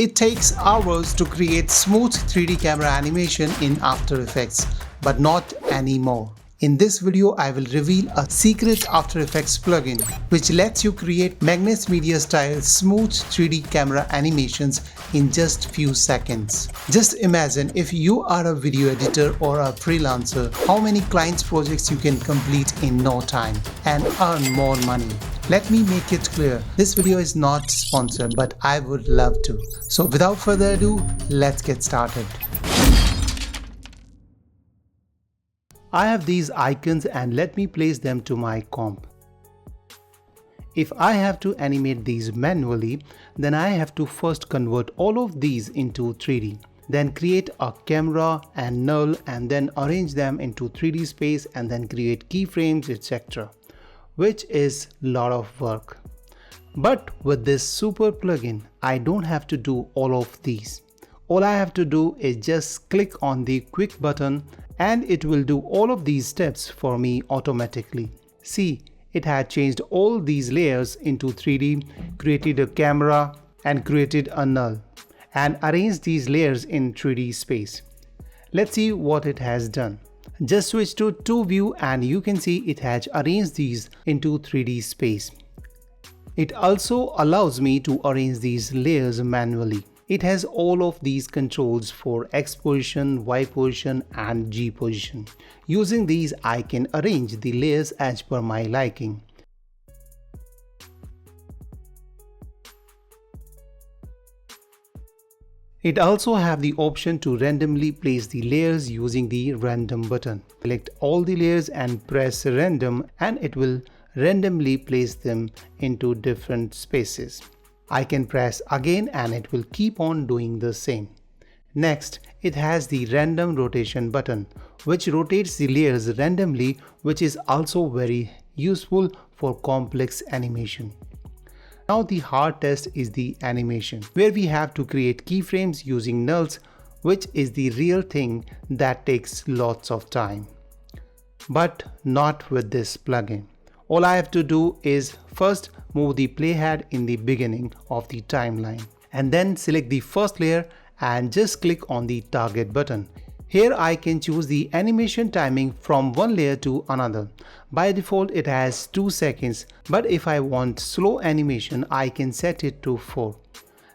It takes hours to create smooth 3D camera animation in After Effects, but not anymore. In this video, I will reveal a secret After Effects plugin which lets you create Magnets Media style smooth 3D camera animations in just few seconds. Just imagine if you are a video editor or a freelancer, how many clients projects you can complete in no time and earn more money. Let me make it clear, this video is not sponsored, but I would love to. So without further ado, let's get started. I have these icons and let me place them to my comp. If I have to animate these manually, then I have to first convert all of these into 3D. Then create a camera and null and then arrange them into 3D space and then create keyframes, etc. Which is a lot of work. But with this super plugin, I don't have to do all of these. All I have to do is just click on the quick button and it will do all of these steps for me automatically. See, it had changed all these layers into 3D, created a camera and created a null and arranged these layers in 3D space. Let's see what it has done. Just switch to 2 view and you can see it has arranged these into 3D space. It also allows me to arrange these layers manually. It has all of these controls for X position, Y position and G position. Using these I can arrange the layers as per my liking. It also have the option to randomly place the layers using the random button. Select all the layers and press random and it will randomly place them into different spaces. I can press again and it will keep on doing the same. Next, it has the random rotation button which rotates the layers randomly, which is also very useful for complex animation. Now the hard test is the animation, where we have to create keyframes using nulls, which is the real thing that takes lots of time. But not with this plugin. All I have to do is first move the playhead in the beginning of the timeline and then select the first layer and just click on the target button. Here I can choose the animation timing from one layer to another. By default it has 2 seconds, but if I want slow animation I can set it to 4.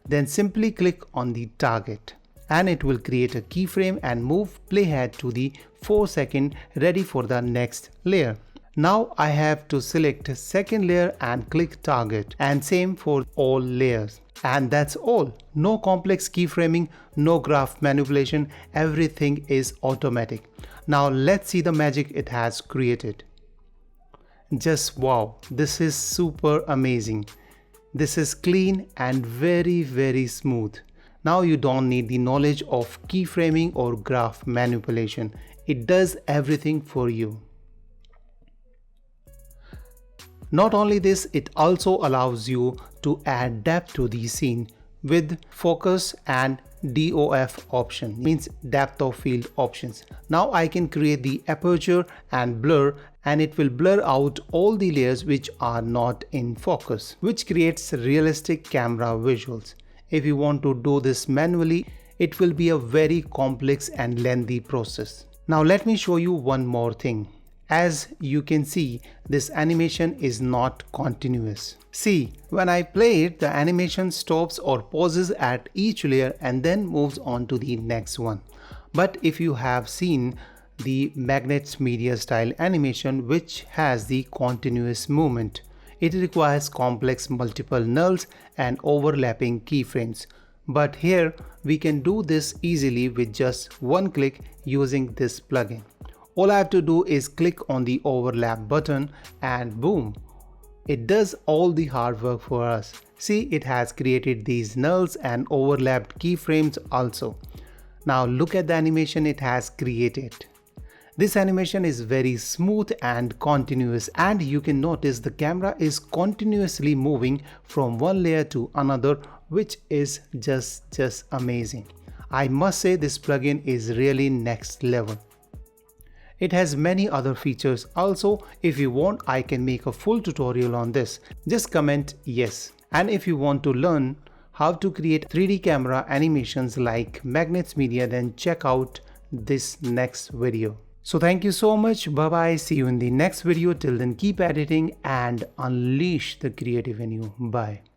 Then simply click on the target and it will create a keyframe and move playhead to the 4 second ready for the next layer. Now I have to select second layer and click target and same for all layers. And that's all. No complex keyframing, no graph manipulation, everything is automatic. Now let's see the magic it has created. Just wow, this is super amazing. This is clean and very smooth. Now you don't need the knowledge of keyframing or graph manipulation. It does everything for you. Not only this, it also allows you to add depth to the scene with focus and DOF option, means depth of field options. Now I can create the aperture and blur and it will blur out all the layers which are not in focus, which creates realistic camera visuals. If you want to do this manually, it will be a very complex and lengthy process. Now let me show you one more thing. As you can see, this animation is not continuous. See, when I play it, the animation stops or pauses at each layer and then moves on to the next one. But if you have seen the Magnets Media style animation which has the continuous movement, it requires complex multiple nulls and overlapping keyframes. But here we can do this easily with just one click using this plugin. All I have to do is click on the overlap button and boom, it does all the hard work for us. See, it has created these nulls and overlapped keyframes also. Now look at the animation it has created. This animation is very smooth and continuous, and you can notice the camera is continuously moving from one layer to another, which is just amazing. I must say this plugin is really next level. It has many other features also. If you want, I can make a full tutorial on this. Just comment yes. And if you want to learn how to create 3D camera animations like magnets media, then check out this next video. So thank you so much. Bye bye. See you in the next video. Till then, keep editing and unleash the creative in you. Bye.